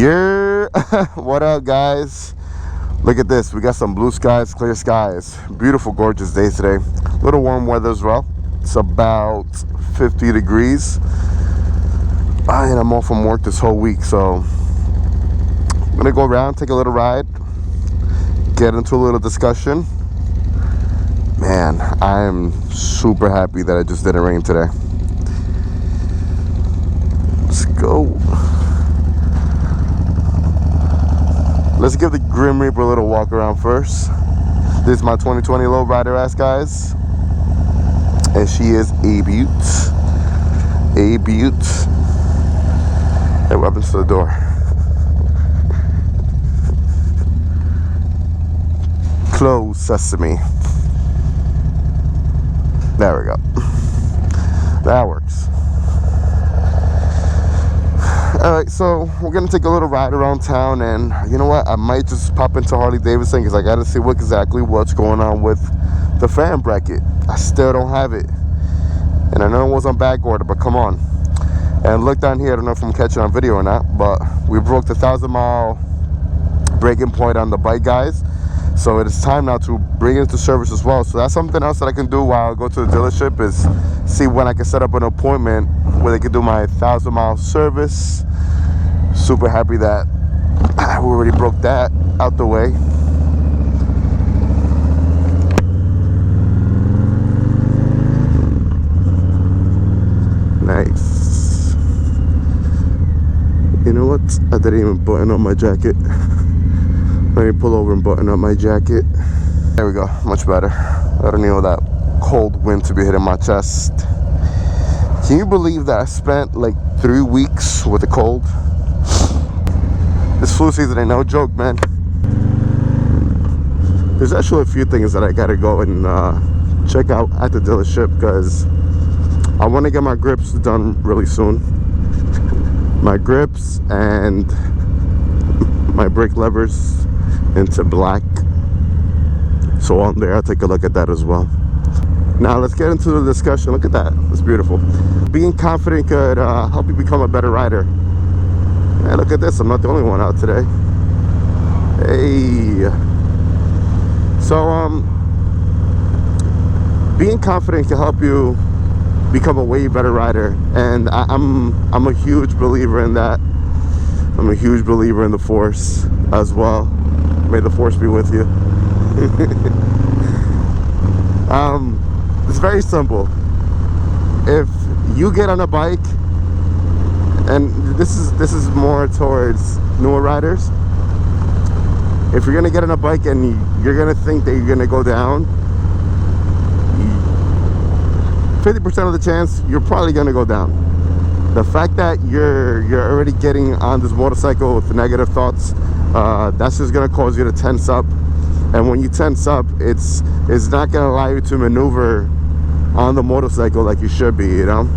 Yeah. What up, guys? Look at this. We got some blue skies, clear skies. Beautiful, gorgeous day today. A little warm weather as well. It's about 50 degrees. And I'm off from work this whole week, so I'm gonna go around, take a little ride, get into a little discussion. Man, I'm super happy that it just didn't rain today. Let's go. Let's give the Grim Reaper a little walk around first. This is my 2020 lowrider ass, guys. And she is a beaut. A beaut. Hey, what happens to the door? Close sesame. There we go. That works. Alright, so we're gonna take a little ride around town, and you know what? I might just pop into Harley Davidson because I gotta see exactly what's going on with the fan bracket. I still don't have it. And I know it was on back order, but come on. And look down here, I don't know if I'm catching on video or not, but we broke the 1,000-mile breaking point on the bike, guys. So it is time now to bring it into service as well. So that's something else that I can do while I go to the dealership, is see when I can set up an appointment where they can do my 1,000-mile service. Super happy that we already broke that out the way. Nice. You know what? I didn't even button up my jacket. Let me pull over and button up my jacket. There we go, much better. I don't need all that cold wind to be hitting my chest. Can you believe that I spent like 3 weeks with a cold? This flu season ain't no joke, man. There's actually a few things that I gotta go and check out at the dealership, because I want to get my grips done really soon. My grips and my brake levers into black. So on there, I'll take a look at that as well. Now let's get into the discussion. Look at that, it's beautiful. Being confident could help you become a better rider. And look at this, I'm not the only one out today. Hey. So being confident can help you become a way better rider, and I'm a huge believer in that. I'm a huge believer in the force as well. May the force be with you. It's very simple. If you get on a bike, and this is more towards newer riders, if you're gonna get on a bike and you're gonna think that you're gonna go down, 50% of the chance you're probably gonna go down. The fact that you're already getting on this motorcycle with the negative thoughts, that's just gonna cause you to tense up. And when you tense up, it's not gonna allow you to maneuver on the motorcycle like you should be, you know?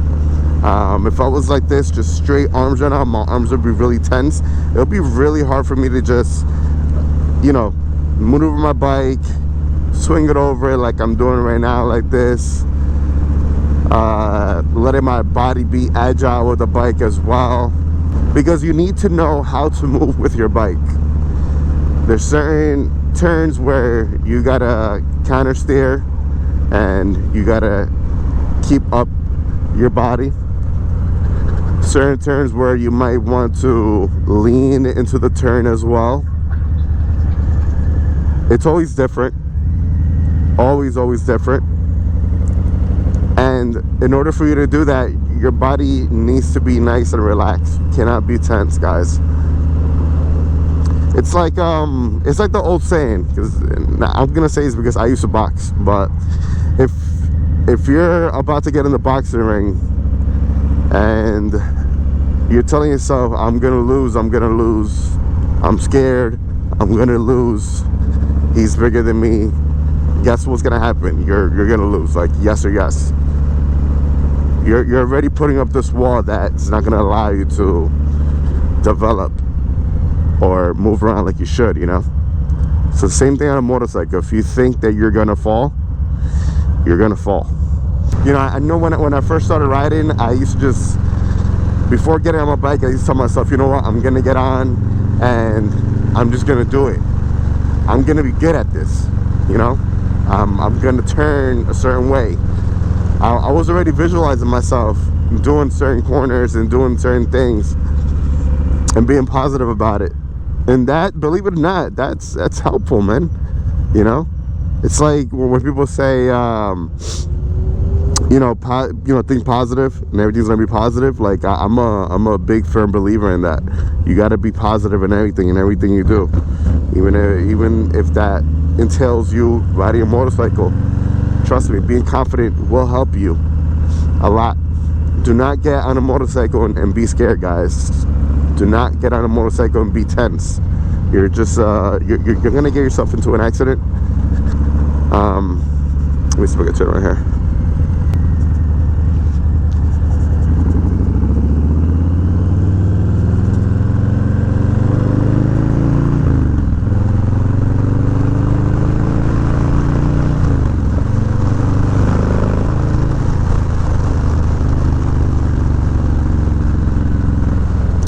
If I was like this, just straight arms right now, my arms would be really tense. It'll be really hard for me to just, you know, maneuver my bike, swing it over like I'm doing right now, like this. Letting my body be agile with the bike as well, because you need to know how to move with your bike. There's certain turns where you gotta counter steer and you gotta keep up your body. Certain turns where you might want to lean into the turn as well. It's always different, always different. And in order for you to do that, your body needs to be nice and relaxed. You cannot be tense, guys. It's like the old saying, because I'm gonna say it's because I used to box, but if you're about to get in the boxing ring and you're telling yourself, I'm gonna lose, I'm scared, I'm gonna lose, he's bigger than me, guess what's gonna happen? You're gonna lose, like yes or yes. You're already putting up this wall that's not gonna allow you to develop or move around like you should, you know? So same thing on a motorcycle. If you think that you're gonna fall, you're gonna fall. You know, I know when I first started riding, I used to just, before getting on my bike, I used to tell myself, you know what, I'm gonna get on and I'm just gonna do it. I'm gonna be good at this, you know. I'm gonna turn a certain way. I was already visualizing myself doing certain corners and doing certain things and being positive about it. And that, believe it or not, that's helpful, man. You know, it's like when people say, you know, think positive and everything's gonna be positive. Like I'm a big firm believer in that. You got to be positive in everything you do, even if that entails you riding a motorcycle. Trust me, being confident will help you a lot. Do not get on a motorcycle and be scared, guys. Do not get on a motorcycle and be tense. You're just you're gonna get yourself into an accident. Let me see if I can turn right here.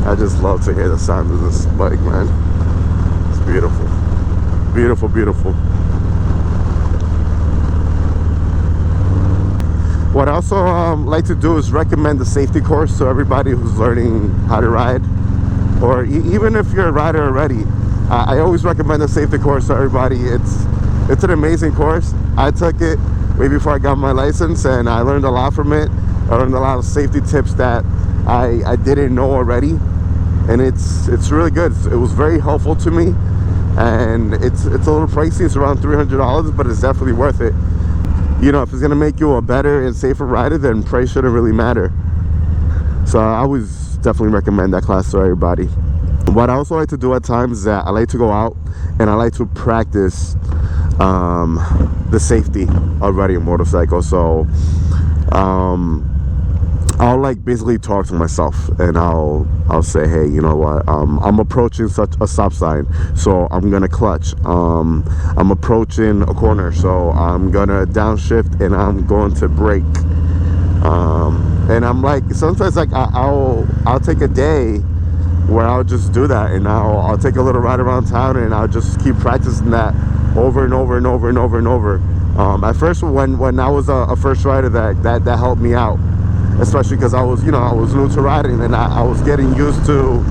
I just love to hear the sound of this bike, man. It's beautiful. Beautiful, beautiful. What I also like to do is recommend the safety course to everybody who's learning how to ride. Or even if you're a rider already, I always recommend the safety course to everybody. It's an amazing course. I took it way before I got my license, and I learned a lot from it. I learned a lot of safety tips that I didn't know already. And it's really good. It was very helpful to me, and it's a little pricey. It's around $300, but it's definitely worth it. You know, if it's gonna make you a better and safer rider, then price shouldn't really matter. So I always definitely recommend that class to everybody. What I also like to do at times is that I like to go out and I like to practice the safety of riding a motorcycle. So I'll like basically talk to myself, and I'll say, hey, you know what, I'm approaching such a stop sign, so I'm gonna clutch. I'm approaching a corner, so I'm gonna downshift and I'm going to brake. And I'm like, sometimes like I'll take a day where I'll just do that, and I'll take a little ride around town, and I'll just keep practicing that over and over and over and over and over. At first, when I was a first rider, that helped me out. Especially because I was new to riding, and I was getting used to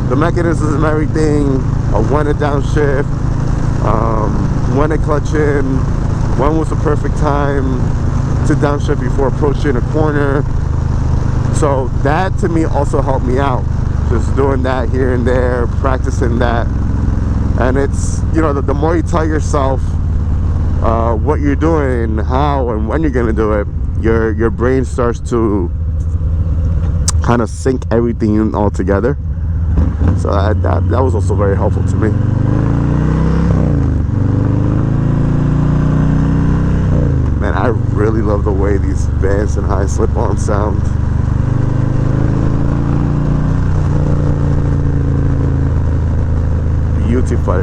the mechanisms and everything, of when to downshift, when to clutch in, when was the perfect time to downshift before approaching a corner. So that to me also helped me out, just doing that here and there, practicing that. And it's, you know, the more you tell yourself what you're doing, how and when you're gonna do it, your brain starts to kind of sync everything in all together. So that was also very helpful to me. Man, I really love the way these Vans and high slip-on sound. Beautiful.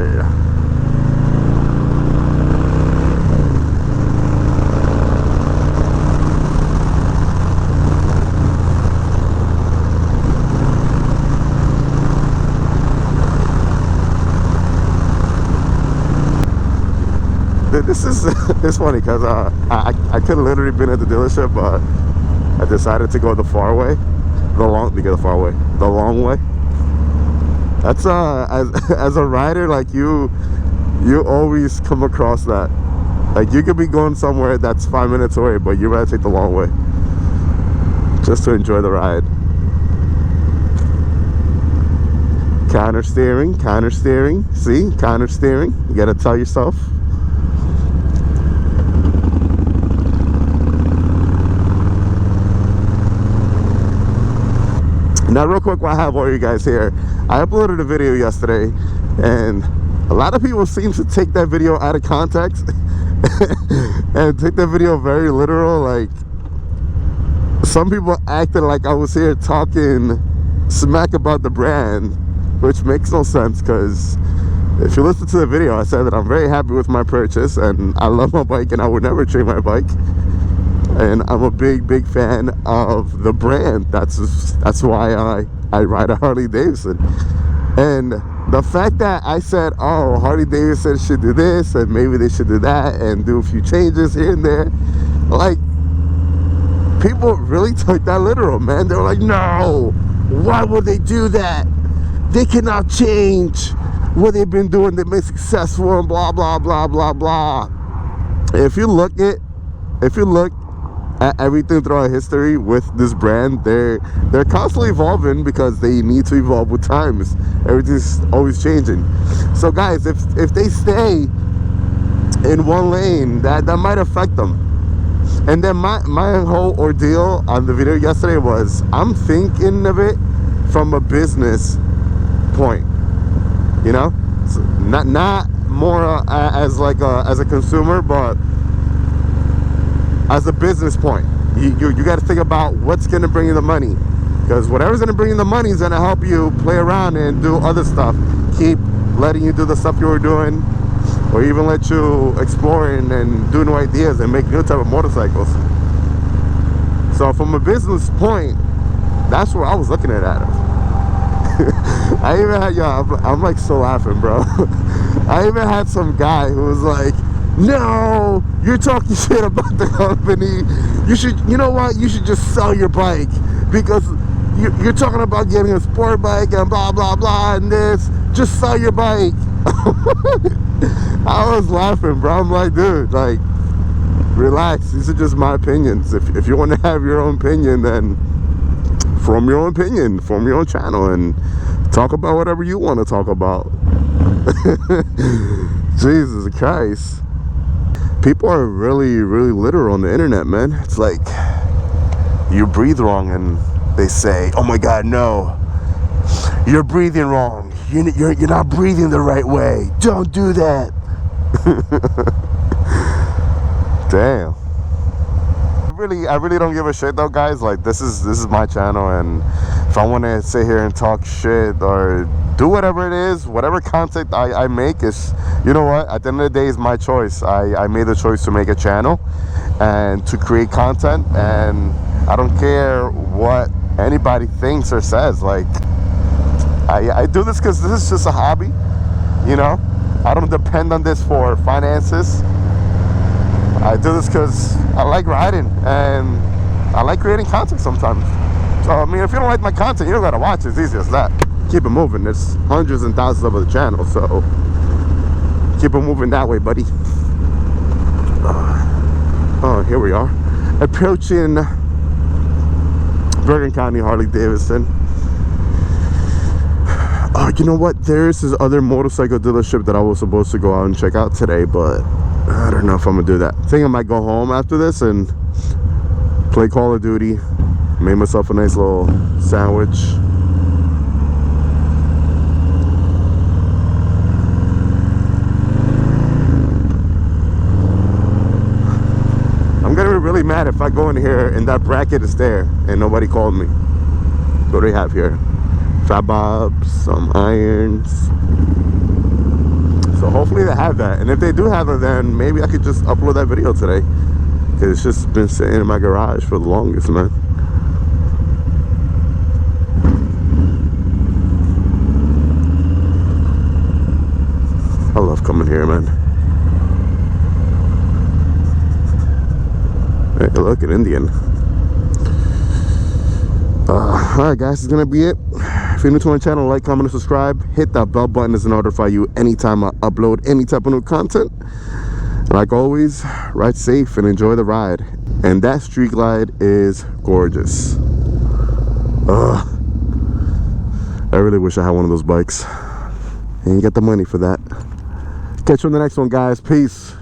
It's funny because I could have literally been at the dealership, but I decided to go the long way. That's as a rider, like you always come across that. Like you could be going somewhere that's 5 minutes away, but you rather take the long way just to enjoy the ride. Counter steering, see, counter steering. You gotta tell yourself. Now real quick, while I have all you guys here, I uploaded a video yesterday, and a lot of people seem to take that video out of context and take that video very literal. Like, some people acted like I was here talking smack about the brand, which makes no sense, because if you listen to the video, I said that I'm very happy with my purchase and I love my bike and I would never trade my bike. And I'm a big fan of the brand. That's why I ride a Harley Davidson. And the fact that I said, oh, Harley Davidson should do this and maybe they should do that and do a few changes here and there, like, people really took that literal, man. They were like, no, why would they do that? They cannot change what they've been doing. They've been successful and blah, blah, blah, blah, blah. If you look at everything throughout history with this brand, they're constantly evolving because they need to evolve with times. Everything's always changing. So guys, if they stay in one lane, that might affect them. And then my whole ordeal on the video yesterday was, I'm thinking of it from a business point, you know, so not more as like as a consumer, but as a business point. You got to think about what's going to bring you the money, because whatever's going to bring you the money is going to help you play around and do other stuff, keep letting you do the stuff you were doing, or even let you exploring and do new ideas and make new type of motorcycles. So from a business point, that's where I was looking at it. I even had, I'm like so laughing, bro. I even had some guy who was like, no, you're talking shit about the company. You know what? You should just sell your bike, because you're talking about getting a sport bike and blah, blah, blah, and this. Just sell your bike. I was laughing, bro. I'm like, dude, like, relax. These are just my opinions. If you want to have your own opinion, then form your own opinion, form your own channel, and talk about whatever you want to talk about. Jesus Christ. People are really, really literal on the internet, man. It's like, you breathe wrong and they say, oh my God, no, you're breathing wrong. You're not breathing the right way. Don't do that. Damn. I really don't give a shit though, guys. Like, this is my channel, and if I want to sit here and talk shit or do whatever it is, whatever content I make is, you know what, at the end of the day, is my choice. I made the choice to make a channel and to create content, and I don't care what anybody thinks or says. Like, I do this because this is just a hobby, you know. I don't depend on this for finances. I do this because I like riding and I like creating content sometimes. So, I mean, if you don't like my content, you don't gotta watch it. It's easy as that. Keep it moving. There's hundreds and thousands of other channels, so keep it moving that way, buddy. Oh, here we are, approaching Bergen County Harley Davidson. Oh, you know what? There's this other motorcycle dealership that I was supposed to go out and check out today, but I don't know if I'm gonna do that. I think I might go home after this and play Call of Duty. Made myself a nice little sandwich. I'm gonna be really mad if I go in here and that bracket is there and nobody called me. What do they have here? Fat bobs, some irons. So hopefully they have that, and if they do have it, then maybe I could just upload that video today, because it's just been sitting in my garage for the longest, man. I love coming here, man. Hey, look, an Indian. Alright guys, it's gonna be it. If you're new to my channel, like, comment, and subscribe. Hit that bell button to notify you anytime I upload any type of new content. Like always, ride safe and enjoy the ride. And that street glide is gorgeous. I really wish I had one of those bikes. And you get the money for that. Catch you on the next one, guys. Peace.